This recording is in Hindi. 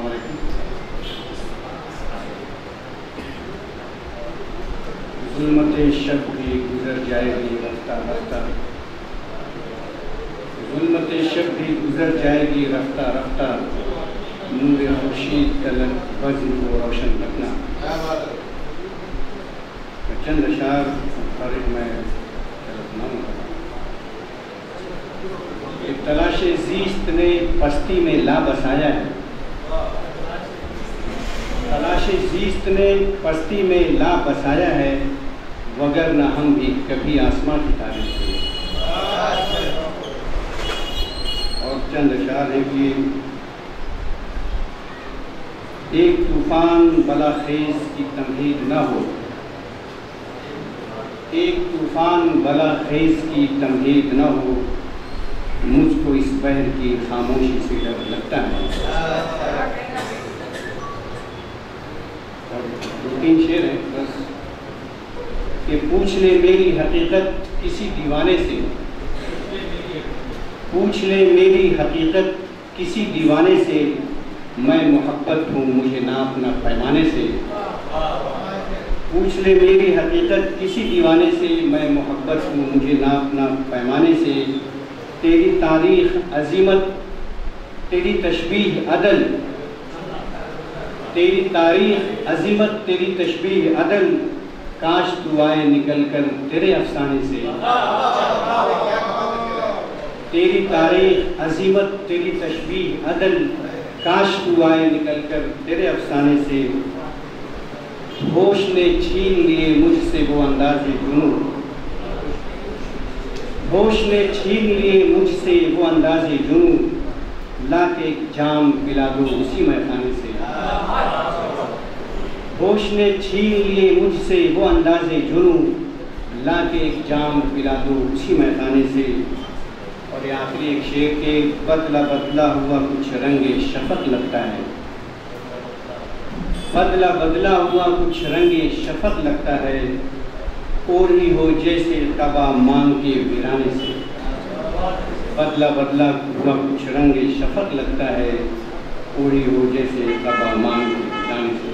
अस्सलाम वालेकुम। ज़ुल्मत शब भी गुज़र जाएगी रफ्ता रफ्ता, ज़ुल्मत शब भी गुज़र जाएगी रफ्ता रफ्ता, नूर खुर्शीद तलक वज़्न को रोशन रखना। चंद अशार और मैं सुनाऊँगा। तलाशे ज़ीस्त ने पस्ती में ला बसाया है, तलाशे ज़ीस्त ने पस्ती में ला बसाया है, वगरना हम भी कभी आसमां की तारीफ करें। और चंद अशार है कि एक तूफान बलाखेज की तमहीद न हो, एक तूफान बलाखेज की तमहीद न हो, मुझको इस बहर की खामोशी से डर लगता है। और 2-3 शेर हैं बस कि पूछ ले मेरी हकीकत किसी दीवाने से, पूछ ले मेरी हकीकत किसी दीवाने से, मैं मोहब्बत हूँ मुझे नापना पैमाने से। पूछ ले मेरी हकीकत किसी दीवाने से, मैं मोहब्बत हूँ मुझे नापना पैमाने से। तेरी तारीख अजीमत तेरी तशबीह अदल, तेरी तारीख अजीमत तेरी तशबीह अदल, काश तू आए निकल कर तेरे अफसाने से। तेरी तारीख अजीमत तेरी तशबीह अदल, काश तू आए निकल कर तेरे अफसाने से। होश ने छीन लिए मुझसे वो अंदाज़े जुनून, होश ने छीन लिए मुझसे वो अंदाज़े जुनून, लाके जाम पिला दो उसी मैखाने से। होश ने छीन लिए मुझसे वो अंदाज़े जुनून, लाके जाम पिला दो उसी मैखाने से। और ये आखिरी एक शेर के बदला बदला हुआ कुछ रंगे शफक लगता है, बदला बदला हुआ कुछ रंगे शफक लगता है, ओढ़ी हो जैसे कबा मांग के वीराने से। बदला बदला हुआ कुछ रंगे शफक लगता है, ओढ़ी हो जैसे कबा मांग के वीराने से।